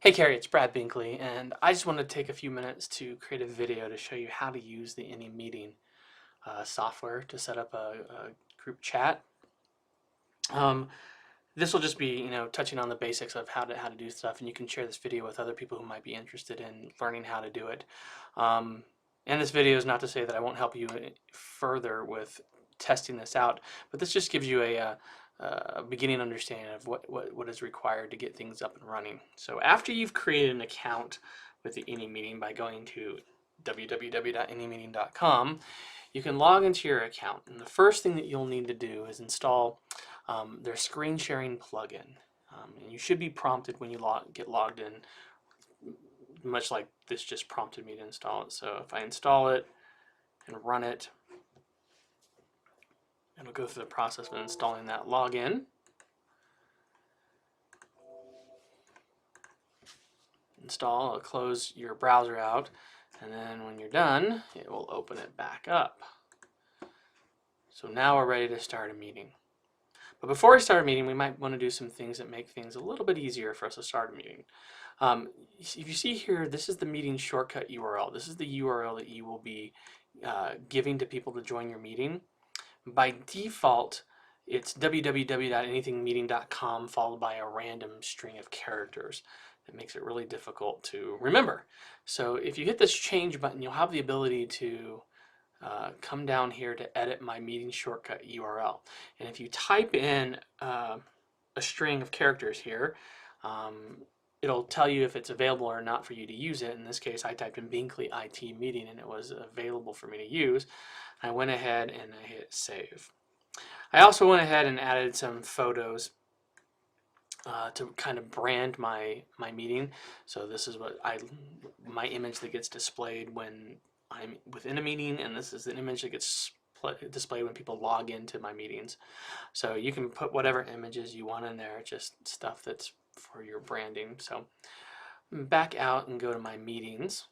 Hey Carrie, it's Brad Binkley, and I just wanted to take a few minutes to create a video to show you how to use the anymeeting software to set up a group chat. Um, this will just be, touching on the basics of how to do stuff, and you can share this video with other people who might be interested in learning how to do it. And this video is not to say that I won't help you further with testing this out, but this just gives you a beginning understanding of what is required to get things up and running. So after you've created an account with the anymeeting by going to www.anymeeting.com, you can log into your account. And the first thing that you'll need to do is install their screen sharing plugin. And you should be prompted when you get logged in, much like this just prompted me to install it. So if I install it and run it, it'll go through the process of installing that login. Install, it'll close your browser out, and then when you're done, it will open it back up. So now we're ready to start a meeting. But before we start a meeting, we might want to do some things that make things a little bit easier for us to start a meeting. If you see here, this is the meeting shortcut URL. This is the URL that you will be giving to people to join your meeting. By default, it's www.anythingmeeting.com followed by a random string of characters. That makes it really difficult to remember. So if you hit this change button, you'll have the ability to come down here to edit my meeting shortcut URL. And if you type in a string of characters here, it'll tell you if it's available or not for you to use it. In this case, I typed in Binkley IT meeting and it was available for me to use. I went ahead and I hit save. I also went ahead and added some photos to kind of brand my meeting. So this is my image that gets displayed when I'm within a meeting, and this is the image that gets displayed when people log into my meetings. So you can put whatever images you want in there, just stuff that's for your branding. So back out and go to my meetings.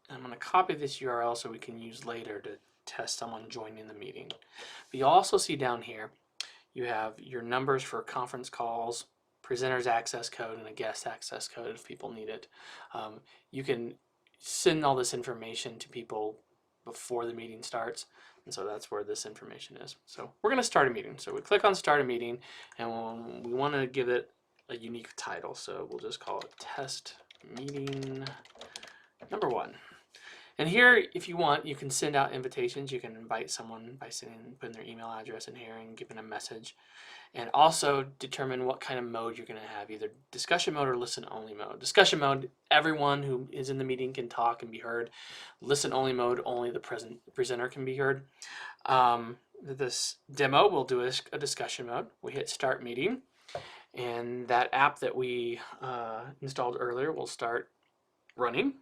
I'm going to copy this URL so we can use later to test someone joining the meeting. But you'll also see down here, you have your numbers for conference calls, presenter's access code, and a guest access code if people need it. You can send all this information to people before the meeting starts, and so that's where this information is. So we're going to start a meeting. So we click on start a meeting, and we want to give it a unique title. So we'll just call it test meeting number 1. And here, if you want, you can send out invitations. You can invite someone by putting their email address in here and giving a message. And also determine what kind of mode you're going to have, either discussion mode or listen only mode. Discussion mode, everyone who is in the meeting can talk and be heard. Listen only mode, only the presenter can be heard. This demo, we'll do a discussion mode. We hit start meeting, and that app that we installed earlier will start running.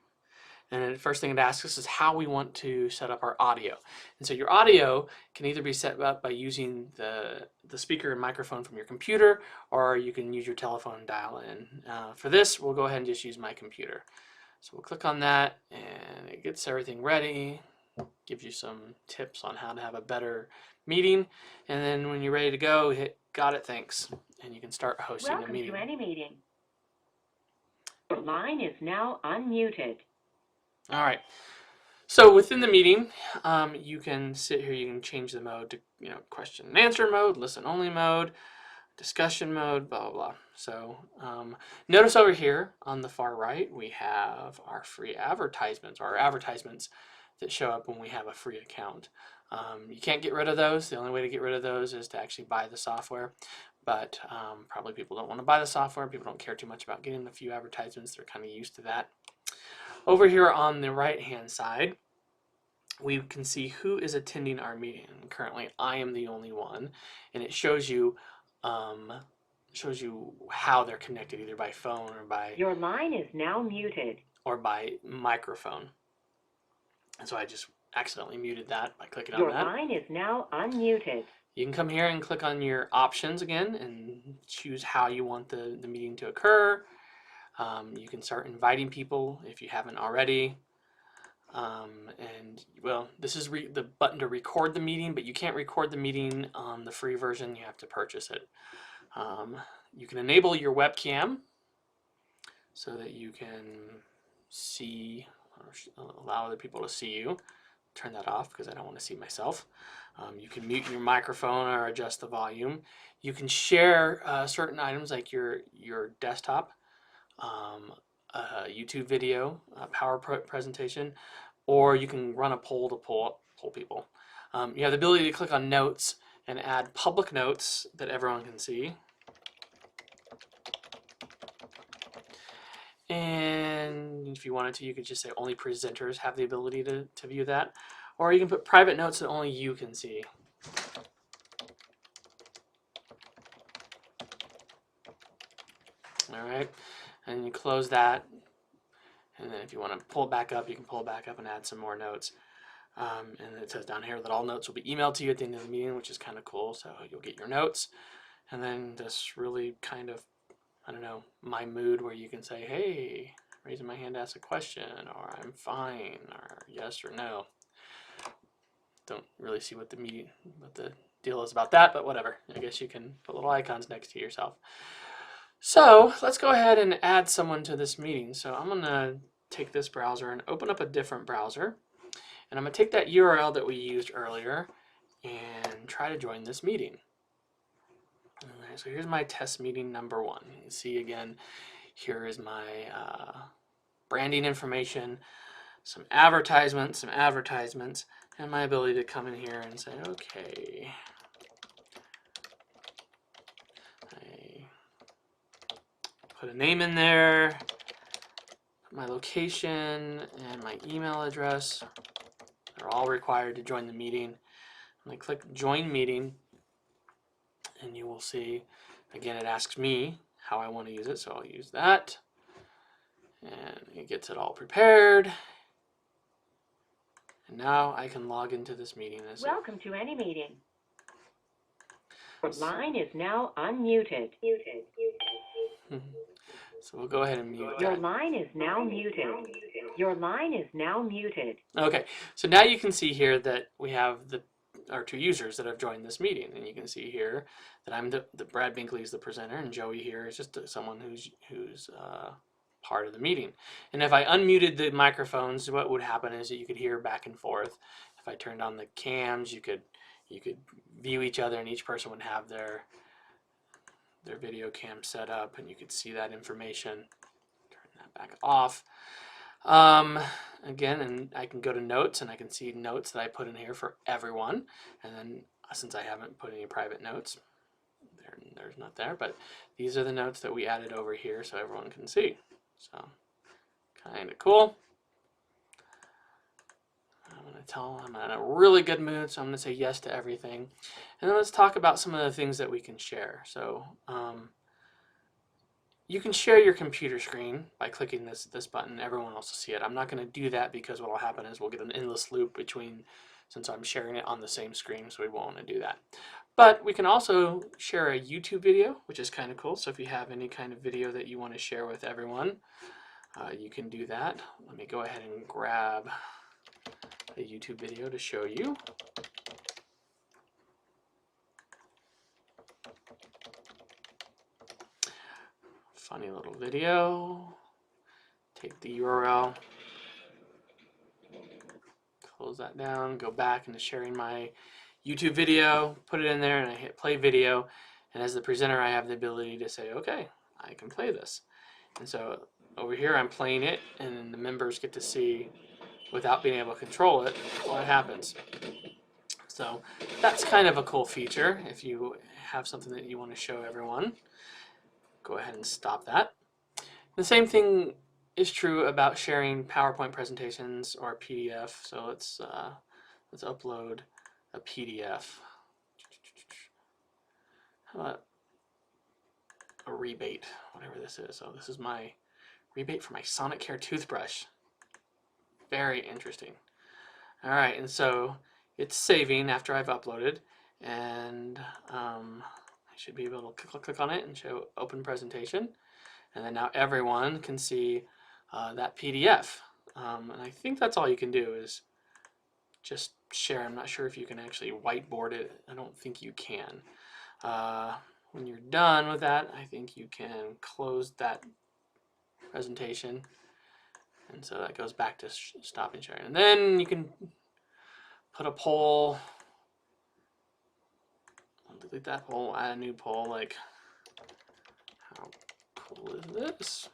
And then the first thing it asks us is how we want to set up our audio. And so your audio can either be set up by using the speaker and microphone from your computer, or you can use your telephone and dial in. For this, we'll go ahead and just use my computer. So we'll click on that, and it gets everything ready, gives you some tips on how to have a better meeting. And then when you're ready to go, hit got it, thanks. And you can start hosting a meeting. Welcome to anymeeting. Your line is now unmuted. All right, so within the meeting, you can sit here, you can change the mode to question and answer mode, listen only mode, discussion mode, blah, blah, blah. So notice over here on the far right, we have our free advertisements, or our advertisements that show up when we have a free account. You can't get rid of those. The only way to get rid of those is to actually buy the software. But probably people don't want to buy the software. People don't care too much about getting a few advertisements. They're kind of used to that. Over here on the right hand side, we can see who is attending our meeting. Currently I am the only one, and it shows you how they're connected, either by phone or by your line is now muted, or by microphone. And so I just accidentally muted that by clicking your on that. Your line is now unmuted. You can come here and click on your options again and choose how you want the meeting to occur. You can start inviting people if you haven't already. And well, this is the button to record the meeting, but you can't record the meeting on the free version. You have to purchase it. You can enable your webcam so that you can see or allow other people to see you. Turn that off because I don't want to see myself. You can mute your microphone or adjust the volume. You can share certain items like your desktop, a YouTube video, a PowerPoint presentation, or you can run a poll to poll people. You have the ability to click on notes and add public notes that everyone can see. And if you wanted to, you could just say only presenters have the ability to view that. Or you can put private notes that only you can see. All right, and you close that. And then if you want to pull it back up, you can pull it back up and add some more notes. And it says down here that all notes will be emailed to you at the end of the meeting, which is kind of cool. So you'll get your notes. And then this really kind of, I don't know, my mood where you can say, hey, raising my hand to ask a question, or I'm fine, or yes or no. Don't really see what the deal is about that, but whatever. I guess you can put little icons next to yourself. So let's go ahead and add someone to this meeting. So I'm going to take this browser and open up a different browser. And I'm going to take that URL that we used earlier and try to join this meeting. All right, so here's my test meeting number 1. You can see again, here is my branding information, some advertisements, and my ability to come in here and say, okay, I put a name in there, my location, and my email address. They're all required to join the meeting. I'm going to click Join Meeting, and you will see, again, it asks me how I want to use it, so I'll use that. And it gets it all prepared. And now I can log into this meeting. Welcome to anymeeting. Your line is now unmuted. So we'll go ahead and mute Your that. line is now muted. Your line is now muted. Okay, so now you can see here that we have our 2 users that have joined this meeting, and you can see here that I'm the Brad Binkley is the presenter, and Joey here is just someone who's part of the meeting. And if I unmuted the microphones, what would happen is that you could hear back and forth. If I turned on the cams, you could view each other, and each person would have their video cam set up, and you could see that information. Turn that back off. Again, and I can go to notes, and I can see notes that I put in here for everyone. And then since I haven't put any private notes, there's not there, but these are the notes that we added over here so everyone can see. So kind of cool. I'm in a really good mood, so I'm going to say yes to everything. And then let's talk about some of the things that we can share. So you can share your computer screen by clicking this button. Everyone else will see it. I'm not going to do that because what will happen is we'll get an endless loop since I'm sharing it on the same screen, so we won't want to do that. But we can also share a YouTube video, which is kind of cool. So if you have any kind of video that you want to share with everyone, you can do that. Let me go ahead and grab a YouTube video to show you. Funny little video. Take the URL, close that down, go back into sharing my YouTube video, put it in there, and I hit play video. And as the presenter, I have the ability to say, okay, I can play this. And so over here, I'm playing it, and then the members get to see, without being able to control it, what happens. So that's kind of a cool feature if you have something that you want to show everyone. Go ahead and stop that. The same thing is true about sharing PowerPoint presentations or PDF. So let's upload a PDF. How about a rebate, whatever this is. So this is my rebate for my Sonicare toothbrush. Very interesting. All right, and so it's saving after I've uploaded, and I should be able to click on it and show open presentation. And then now everyone can see that PDF. And I think that's all you can do is just share. I'm not sure if you can actually whiteboard it. I don't think you can. when you're done with that, I think you can close that presentation. And so that goes back to stopping sharing. And then you can put a poll. I'll delete that poll, add a new poll, like, how cool is this?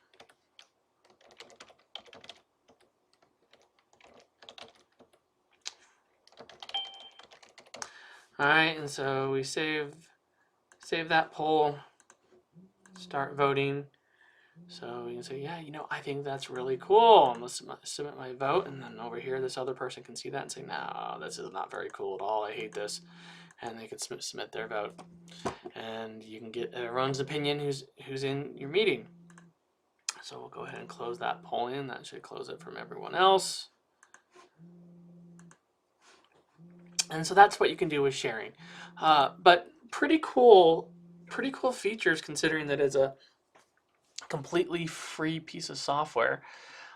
All right, and so we save that poll, start voting. So you can say, yeah, I think that's really cool. I'm gonna submit my vote, and then over here, this other person can see that and say, no, this is not very cool at all. I hate this, and they can submit their vote, and you can get everyone's opinion who's in your meeting. So we'll go ahead and close that poll in. That should close it from everyone else. And so that's what you can do with sharing. But pretty cool features considering that it's a completely free piece of software.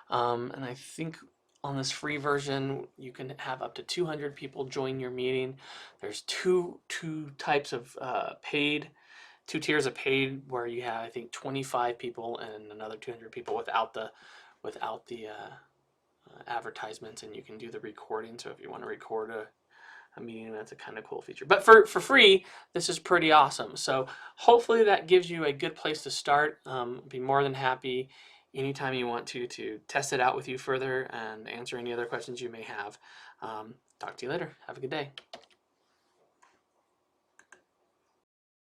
And I think on this free version, you can have up to 200 people join your meeting. There's two types of paid, 2 tiers of paid, where you have, I think, 25 people and another 200 people without the advertisements, and you can do the recording. So if you want to record a meeting, that's a kind of cool feature. But for free, this is pretty awesome. So hopefully that gives you a good place to start. Be more than happy anytime you want to test it out with you further and answer any other questions you may have. Talk to you later. Have a good day.